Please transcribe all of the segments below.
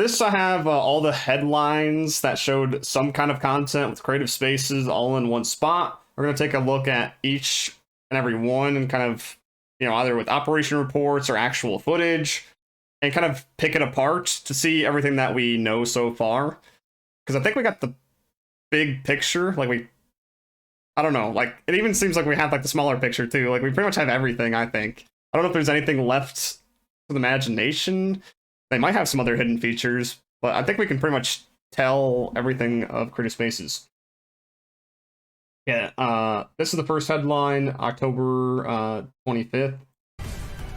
this I have all the headlines that showed some kind of content with creative spaces all in one spot. We're going to take a look at each and every one and kind of, either with operation reports or actual footage and kind of pick it apart to see everything that we know so far. Because I think we got the big picture. I don't know, it even seems like we have the smaller picture too. We pretty much have everything, I think. I don't know if there's anything left to the imagination. They might have some other hidden features, but I think we can pretty much tell everything of Creative Spaces. Yeah, this is the first headline, October 25th.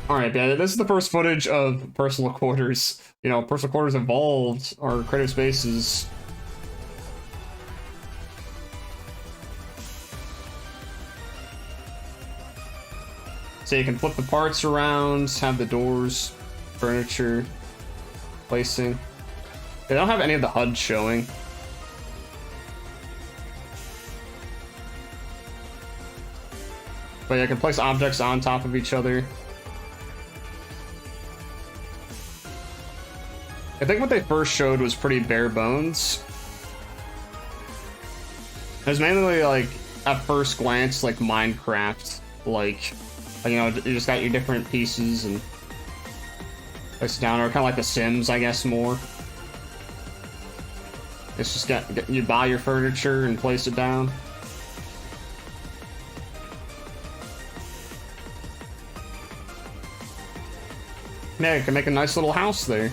Alright, yeah, this is the first footage of Personal Quarters. Personal Quarters Evolved, or Creative Spaces. So you can flip the parts around, have the doors, furniture, placing. They don't have any of the HUD showing. But you can place objects on top of each other. I think what they first showed was pretty bare bones. It was mainly at first glance Minecraft, you just got your different pieces and place it down, or kind of like The Sims, I guess, more. It's just you buy your furniture and place it down. Yeah, you can make a nice little house there.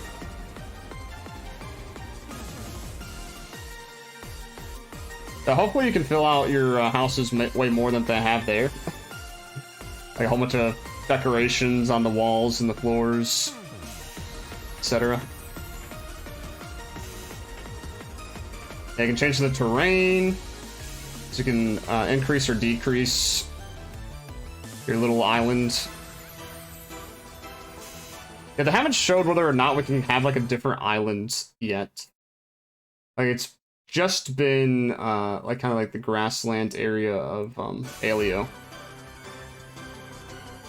So hopefully you can fill out your houses way more than they have there. A whole bunch of decorations on the walls and the floors, etc. Yeah, you can change the terrain, so you can increase or decrease your little island. Yeah, they haven't showed whether or not we can have a different island yet. It's just been kind of the grassland area of Alio.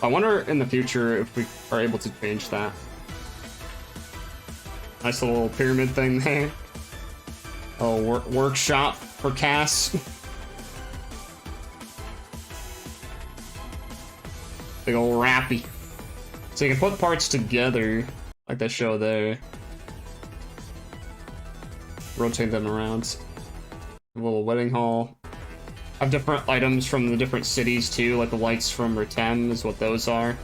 I wonder in the future if we are able to change that. Nice little pyramid thing there. Oh, workshop for Cass. Big old Rappy. So you can put parts together, like that show there. Rotate them around. A little wedding hall. I have different items from the different cities too, like the lights from Rotem is what those are.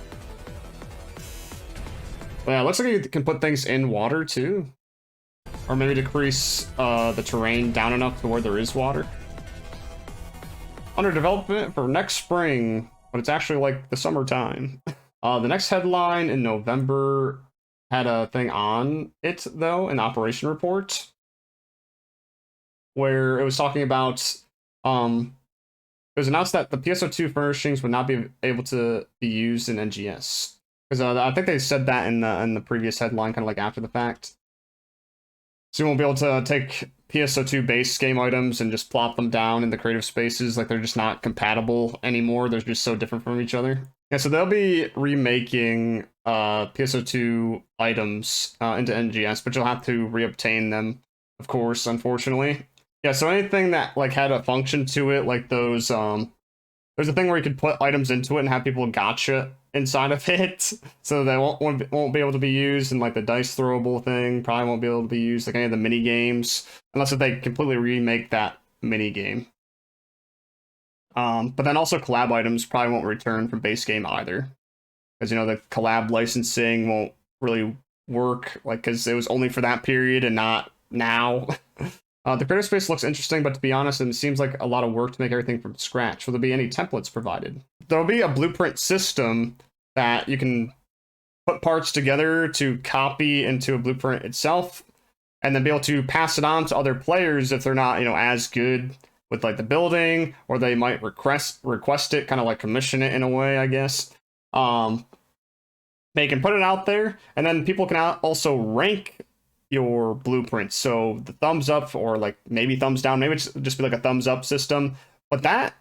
But yeah, it looks like you can put things in water too. Or maybe decrease the terrain down enough to where there is water. Under development for next spring, but it's actually the summertime. The next headline in November had a thing on it though, an operation report, where it was talking about it was announced that the PSO2 Furnishings would not be able to be used in NGS. Because I think they said that in the previous headline, kind of after the fact. So you won't be able to take PSO2 base game items and just plop them down in the creative spaces. They're just not compatible anymore. They're just so different from each other. Yeah, so they'll be remaking PSO2 items into NGS, but you'll have to reobtain them, of course, unfortunately. Yeah, so anything that had a function to it, those there's a thing where you could put items into it and have people gotcha inside of it, so they won't be able to be used, and the dice throwable thing probably won't be able to be used, any of the mini games, unless if they completely remake that mini game. But then also collab items probably won't return from base game either, because the collab licensing won't really work, because it was only for that period and not now. The creative space looks interesting, but to be honest, it seems like a lot of work to make everything from scratch. Will there be any templates provided? There'll be a blueprint system that you can put parts together to copy into a blueprint itself, and then be able to pass it on to other players if they're not, as good with the building, or they might request it, kind of commission it in a way, I guess. They can put it out there, and then people can also rank your blueprints. So the thumbs up, or maybe thumbs down, maybe it's just be a thumbs up system. But that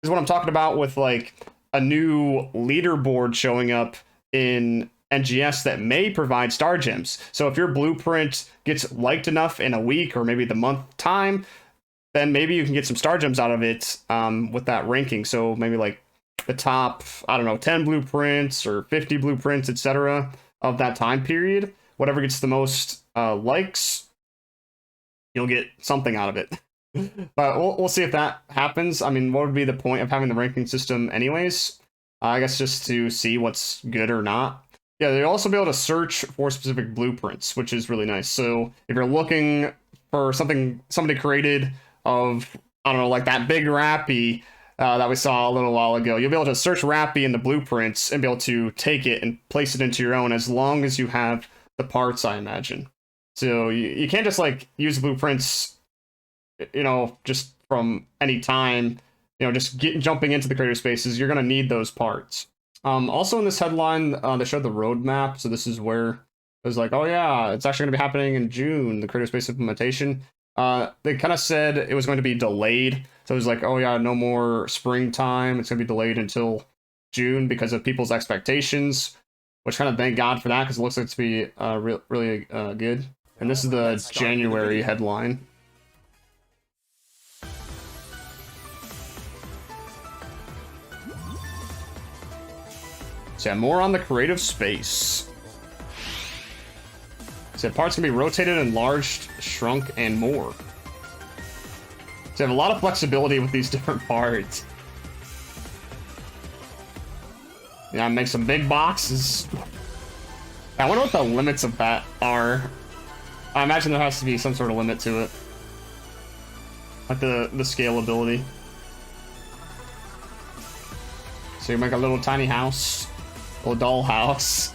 is what I'm talking about with a new leaderboard showing up in NGS that may provide star gems. So if your blueprint gets liked enough in a week or maybe the month time, then maybe you can get some star gems out of it with that ranking. So maybe like the top, I don't know, 10 blueprints or 50 blueprints, etc. of that time period. Whatever gets the most likes, you'll get something out of it. But we'll see if that happens. I mean, what would be the point of having the ranking system anyways? I guess just to see what's good or not. Yeah, they'll also be able to search for specific blueprints, which is really nice. So if you're looking for something somebody created of, I don't know, like that big Rappy that we saw a little while ago, you'll be able to search Rappy in the blueprints and be able to take it and place it into your own as long as you have the parts, I imagine. So you can't just like use blueprints, you know, just from any time, you know, just jumping into the creator spaces. You're going to need those parts. Also in this headline, they showed the roadmap. So this is where it was like, oh yeah, it's actually going to be happening in June, the creator space implementation. They kind of said it was going to be delayed. So it was like, oh yeah, no more springtime. It's going to be delayed until June because of people's expectations, which kind of thank God for that because it looks like to be really good. And this is the January headline. So yeah, more on the creative space. So parts can be rotated, enlarged, shrunk, and more. So you have a lot of flexibility with these different parts. Yeah, make some big boxes. I wonder what the limits of that are. I imagine there has to be some sort of limit to it. Like the scalability. So you make a little tiny house. Little doll house.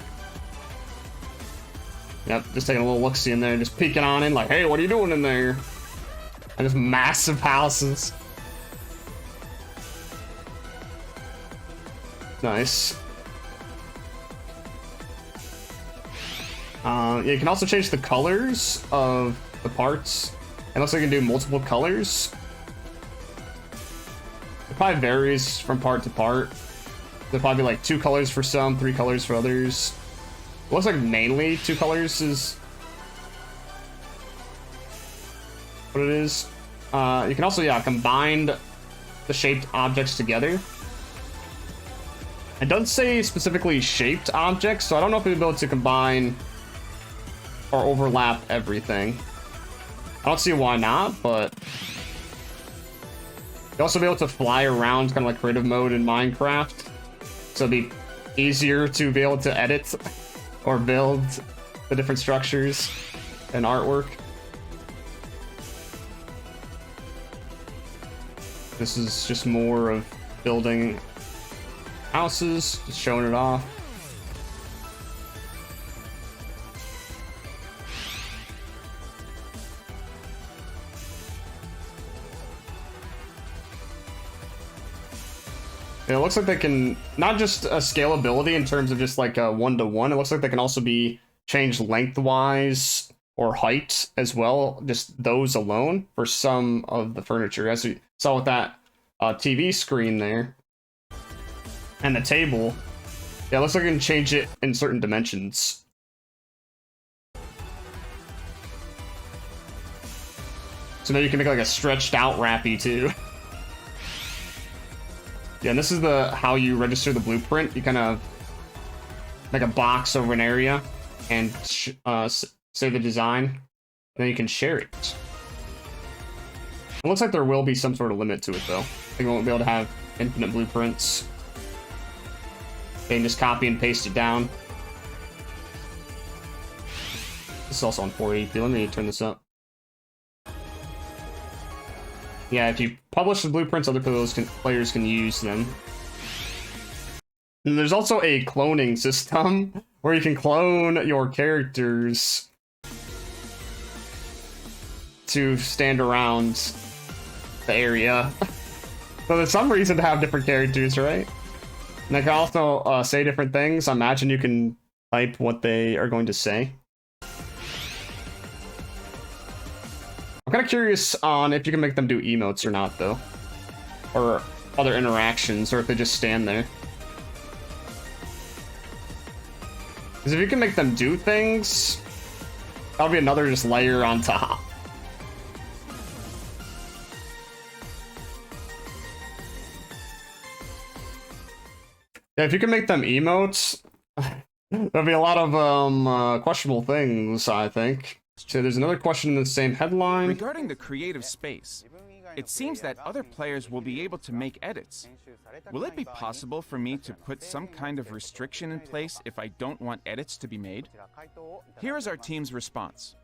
Yep, just taking a little look-see in there, just peeking on in like, hey, what are you doing in there? And just massive houses. Nice. You can also change the colors of the parts. It looks like you can do multiple colors. It probably varies from part to part. There'll probably be like 2 colors for some, 3 colors for others. It looks like mainly 2 colors is what it is. You can also, yeah, combine the shaped objects together. It doesn't say specifically shaped objects, so I don't know if we'll be able to combine or overlap everything. I don't see why not, but you'll also be able to fly around kind of like creative mode in Minecraft. So it'd be easier to be able to edit or build the different structures and artwork. This is just more of building houses, just showing it off. It looks like they can, not just a scalability in terms of just like a 1-to-1, it looks like they can also be changed lengthwise or height as well, just those alone for some of the furniture. As we saw with that TV screen there and the table, yeah, it looks like you can change it in certain dimensions. So maybe you can make like a stretched out Rappy too. Yeah, and this is how you register the blueprint. You kind of make a box over an area and save the design, and then you can share it. It looks like there will be some sort of limit to it, though. You won't be able to have infinite blueprints. You can just copy and paste it down. This is also on 480p. Let me turn this up. Yeah, if you publish the blueprints, other players can use them. And there's also a cloning system where you can clone your characters to stand around the area. So there's some reason to have different characters, right? And they can also say different things. I imagine you can type what they are going to say. I'm kind of curious on if you can make them do emotes or not, though. Or other interactions, or if they just stand there. Because if you can make them do things, that'll be another just layer on top. Yeah, if you can make them emotes, there'll be a lot of questionable things, I think. So there's another question in the same headline. Regarding the creative space, it seems that other players will be able to make edits. Will it be possible for me to put some kind of restriction in place if I don't want edits to be made? Here is our team's response.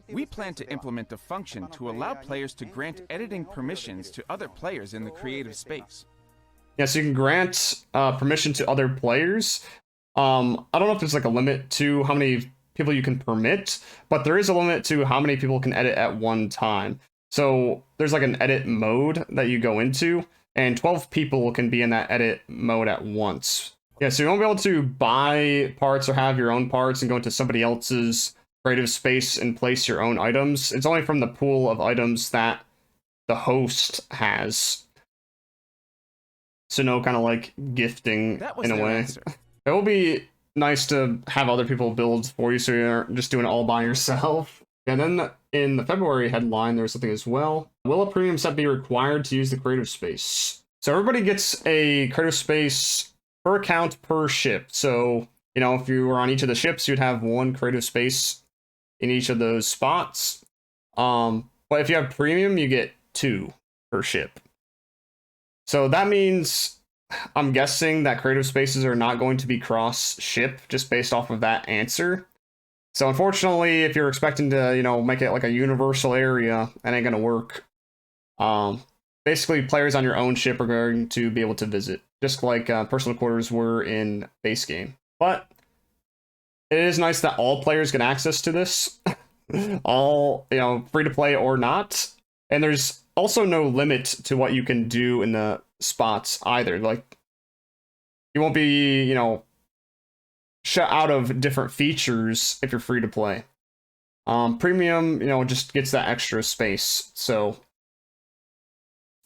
We plan to implement a function to allow players to grant editing permissions to other players in the creative space. Yeah, so you can grant permission to other players. I don't know if there's like a limit to how many people you can permit, but there is a limit to how many people can edit at one time. So there's like an edit mode that you go into, and 12 people can be in that edit mode at once. Yeah, so you won't be able to buy parts or have your own parts and go into somebody else's creative space and place your own items. It's only from the pool of items that the host has. So no kind of like gifting in a way. Answer. It will be nice to have other people build for you so you aren't just doing it all by yourself. And then in the February headline, there's something as well. Will a premium set be required to use the creative space? So everybody gets a creative space per account per ship. So, you know, if you were on each of the ships, you'd have one creative space in each of those spots. But if you have premium, you get 2 per ship. So that means, I'm guessing that creative spaces are not going to be cross-ship just based off of that answer. So unfortunately, if you're expecting to, you know, make it like a universal area, that ain't going to work. Basically, players on your own ship are going to be able to visit, just like personal quarters were in base game. But it is nice that all players get access to this, all, you know, free to play or not. And there's also no limit to what you can do in the spots either. Like, you won't be, you know, shut out of different features if you're free to play. Premium, you know, just gets that extra space. So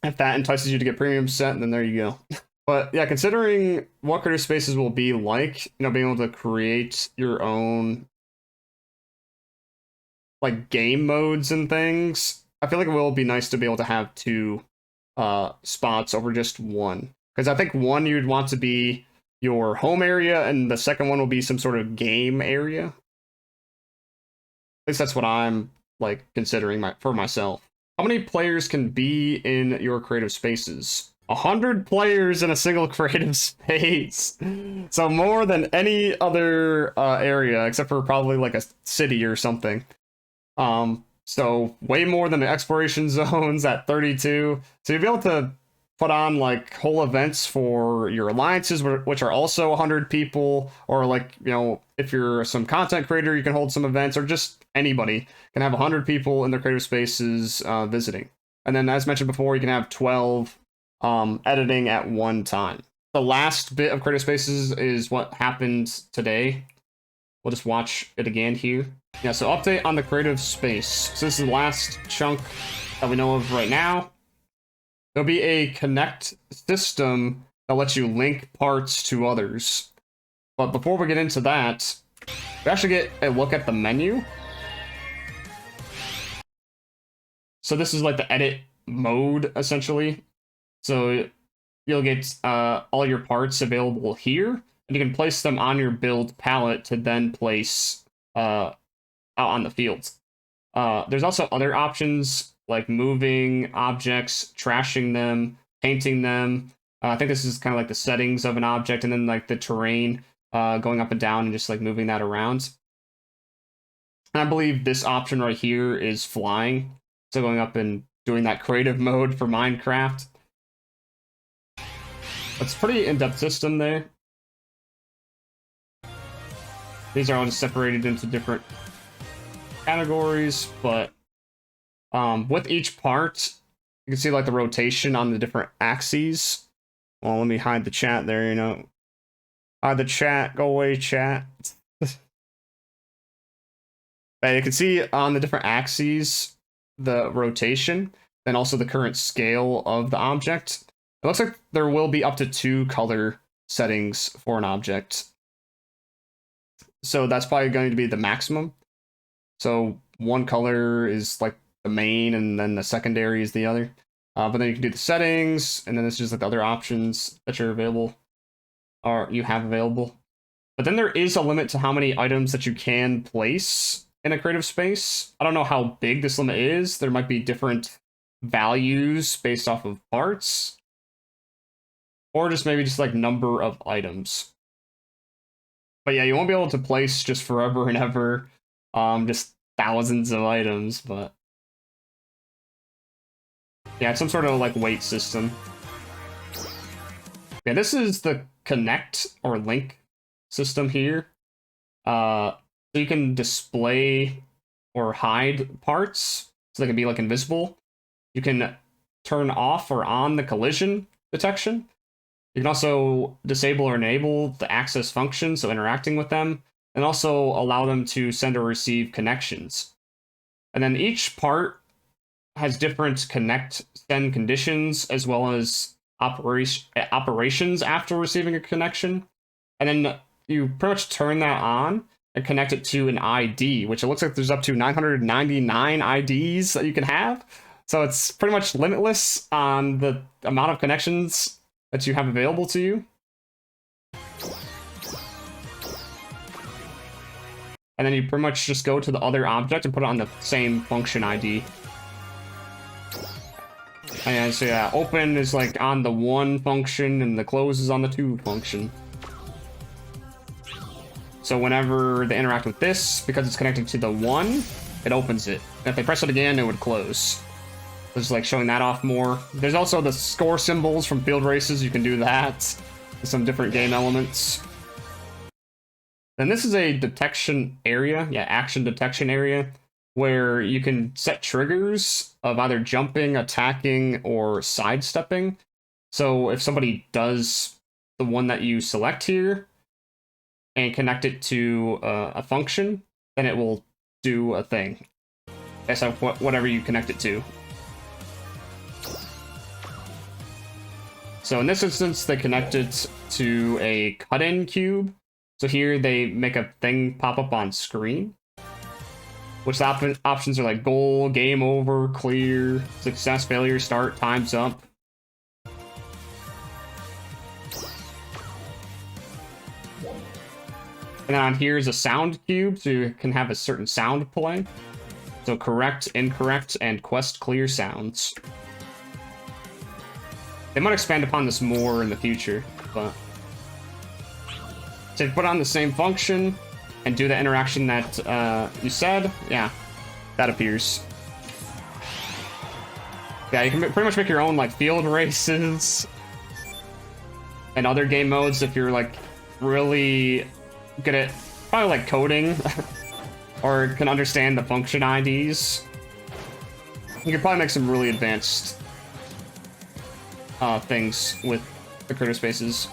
if that entices you to get premium set, then there you go. But yeah, considering what creative spaces will be like, you know, being able to create your own like game modes and things, I feel like it will be nice to be able to have 2 spots over just one. Because I think one you'd want to be your home area, and the second one will be some sort of game area. At least that's what I'm like considering for myself. How many players can be in your creative spaces? 100 players in a single creative space. So more than any other area, except for probably like a city or something. So way more than the exploration zones at 32. So you'll be able to put on like whole events for your alliances, which are also 100 people, or like, you know, if you're some content creator, you can hold some events, or just anybody can have 100 people in their creative spaces visiting. And then, as mentioned before, you can have 12 editing at one time. The last bit of creative spaces is what happened today. We'll just watch it again here. Yeah, so update on the creative space. So this is the last chunk that we know of right now. There'll be a connect system that lets you link parts to others. But before we get into that, we actually get a look at the menu. So this is like the edit mode, essentially. So you'll get all your parts available here, and you can place them on your build palette to then place out on the field. There's also other options like moving objects, trashing them, painting them. I think this is kind of like the settings of an object, and then like the terrain going up and down and just like moving that around. And I believe this option right here is flying. So going up and doing that creative mode for Minecraft. It's a pretty in-depth system there. These are all just separated into different categories, but with each part, you can see like the rotation on the different axes. Well, let me hide the chat there, you know. Hide the chat, go away, chat. But you can see on the different axes the rotation, and also the current scale of the object. It looks like there will be up to 2 color settings for an object. So that's probably going to be the maximum. So one color is like the main, and then the secondary is the other. But then you can do the settings, and then it's just like the other options that you're available, or you have available. But then there is a limit to how many items that you can place in a creative space. I don't know how big this limit is. There might be different values based off of parts, or just maybe just like number of items. But yeah, you won't be able to place just forever and ever, just thousands of items, but yeah, it's some sort of like weight system. Yeah, this is the connect or link system here. So you can display or hide parts, so they can be like invisible. You can turn off or on the collision detection. You can also disable or enable the access function, so interacting with them, and also allow them to send or receive connections. And then each part has different connect send conditions, as well as operations after receiving a connection. And then you pretty much turn that on and connect it to an ID, which it looks like there's up to 999 IDs that you can have. So it's pretty much limitless on the amount of connections that you have available to you. And then you pretty much just go to the other object and put it on the same function ID. And so yeah, open is like on the 1 function, and the close is on the 2 function. So whenever they interact with this, because it's connected to the 1, it opens it. And if they press it again, it would close. Just like showing that off more. There's also the score symbols from field races. You can do that with some different game elements. Then this is a detection area, yeah, action detection area, where you can set triggers of either jumping, attacking, or sidestepping. So if somebody does the one that you select here and connect it to a function, then it will do a thing. So whatever you connect it to. So in this instance, they connect it to a cut-in cube. So here they make a thing pop up on screen, which the options are like goal, game over, clear, success, failure, start, time's up. And then on here is a sound cube, so you can have a certain sound play. So correct, incorrect, and quest clear sounds. They might expand upon this more in the future, but so if you put on the same function and do the interaction that you said, yeah, that appears. Yeah, you can pretty much make your own like field races and other game modes if you're like really good at probably like coding or can understand the function IDs. You could probably make some really advanced things with the critter spaces.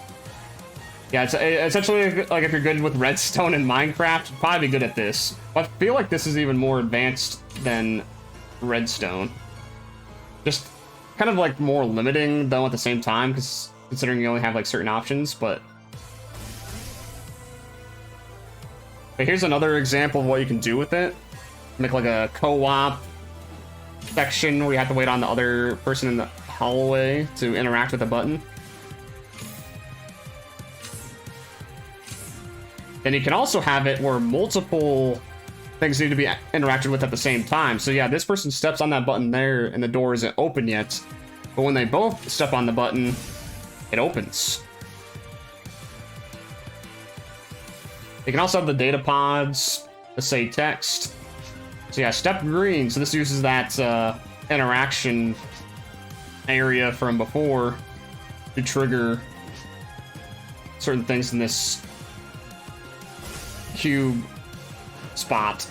Yeah, it's essentially like if you're good with redstone and Minecraft, you'd probably be good at this. But I feel like this is even more advanced than redstone. Just kind of like more limiting though at the same time, because considering you only have like certain options, but here's another example of what you can do with it. Make like a co-op section where you have to wait on the other person in the hallway to interact with a button. Then you can also have it where multiple things need to be interacted with at the same time. So yeah, this person steps on that button there and the door isn't open yet, but when they both step on the button, it opens. You can also have the data pods to say text. So yeah, step green. So this uses that interaction area from before to trigger certain things in this cube spot.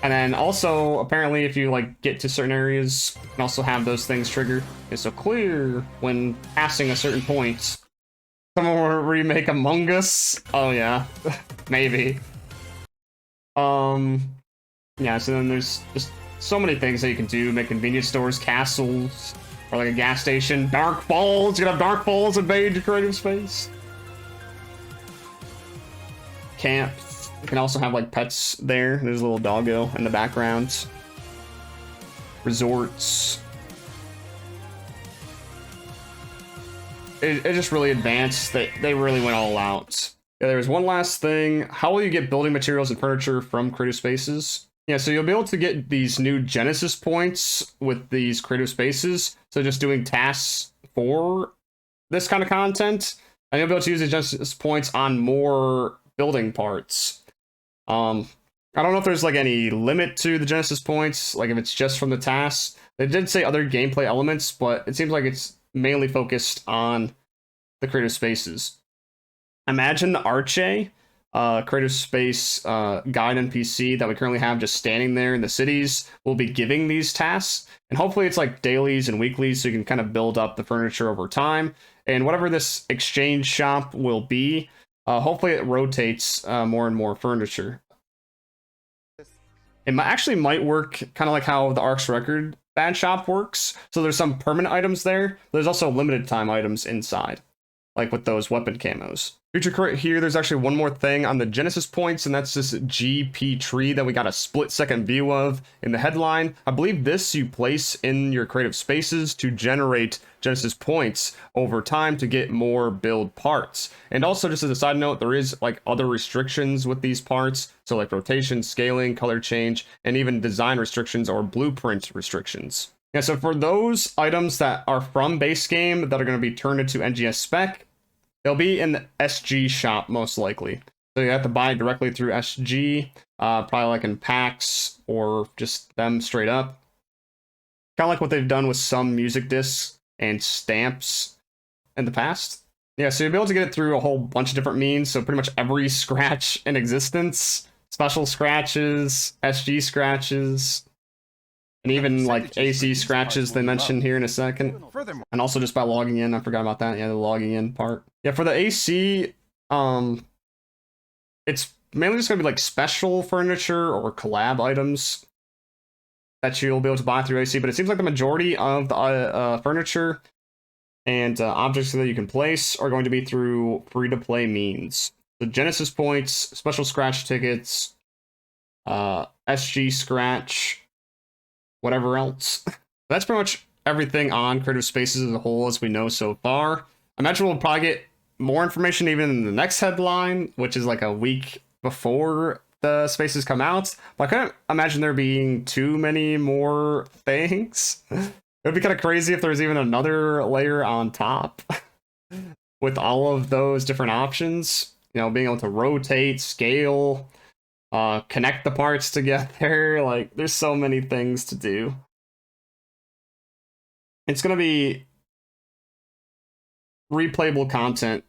And then also, apparently, if you like get to certain areas, you can also have those things trigger. Okay, so clear when passing a certain point. Someone will remake Among Us? Oh yeah, maybe. Yeah, so then there's just so many things that you can do. Make convenience stores, castles, or like a gas station. Dark Falls, you can have Dark Falls invade your creative space. camp. You can also have like pets there. There's a little doggo in the background. Resorts. It just really advanced. They really went all out. Yeah, there was one last thing. How will you get building materials and furniture from creative spaces? Yeah, so you'll be able to get these new Genesis points with these creative spaces. So just doing tasks for this kind of content, and you'll be able to use the Genesis points on more building parts. I don't know if there's like any limit to the Genesis points, like if it's just from the tasks. They did say other gameplay elements, but it seems like it's mainly focused on the creative spaces. Imagine Arche, creative space guide NPC that we currently have just standing there in the cities, will be giving these tasks, and hopefully it's like dailies and weeklies, so you can kind of build up the furniture over time. And whatever this exchange shop will be, hopefully it rotates more and more furniture. It actually might work kind of like how the Ark's Record Bad Shop works. So there's some permanent items there. There's also limited time items inside, like with those weapon camos. Feature here, there's actually one more thing on the Genesis points, and that's this GP tree that we got a split-second view of in the headline. I believe this you place in your creative spaces to generate Genesis points over time to get more build parts. And also, just as a side note, there is like other restrictions with these parts, so like rotation, scaling, color change, and even design restrictions or blueprint restrictions. Yeah, so for those items that are from base game that are going to be turned into NGS spec, they'll be in the SG shop most likely. So you have to buy directly through SG, probably like in packs or just them straight up. Kind of like what they've done with some music discs and stamps in the past. Yeah, so you'll be able to get it through a whole bunch of different means. So pretty much every scratch in existence, special scratches, SG scratches, and even like AC scratches they mentioned here in a second. And also just by logging in, I forgot about that. Yeah, the logging in part. Yeah, for the AC, it's mainly just gonna be like special furniture or collab items that you'll be able to buy through AC. But it seems like the majority of the furniture and objects that you can place are going to be through free-to-play means. The Genesis points, special scratch tickets, SG scratch, whatever else. That's pretty much everything on Creative Spaces as a whole as we know so far. I imagine we'll probably get more information even in the next headline, which is like a week before the spaces come out. But I couldn't imagine there being too many more things. It would be kind of crazy if there was even another layer on top with all of those different options. You know, being able to rotate, scale, connect the parts together. Like, there's so many things to do. It's gonna be replayable content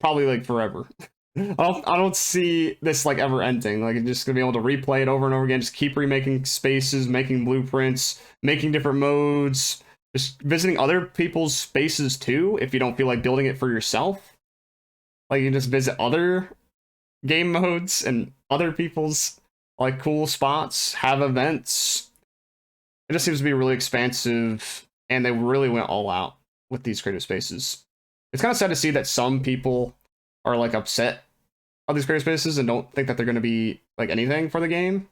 probably like forever. I don't see this like ever ending. Like, it's just gonna be able to replay it over and over again, just keep remaking spaces, making blueprints, making different modes, just visiting other people's spaces too if you don't feel like building it for yourself. Like, you can just visit other game modes and other people's like cool spots, have events. It just seems to be really expansive, and they really went all out with these creative spaces. It's kind of sad to see that some people are like upset on these creative spaces and don't think that they're going to be like anything for the game.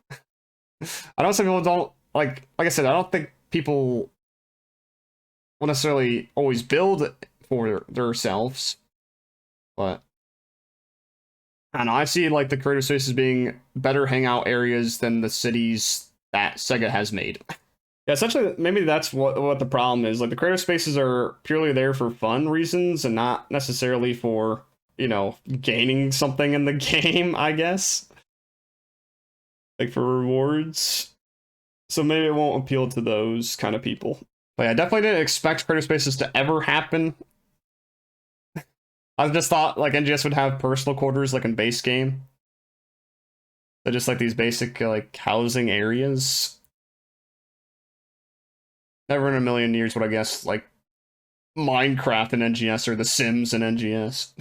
I know some people don't like I said, I don't think people will necessarily always build for themselves, but I don't know, I see like the creative spaces being better hangout areas than the cities that SEGA has made. Yeah, essentially, maybe that's what the problem is. Like, the creative spaces are purely there for fun reasons and not necessarily for, you know, gaining something in the game, I guess. Like, for rewards. So maybe it won't appeal to those kind of people. But yeah, I definitely didn't expect creative spaces to ever happen. I just thought like NGS would have personal quarters like in base game. They're just like these basic like housing areas. Never in a million years would I guess like Minecraft and NGS or The Sims and NGS.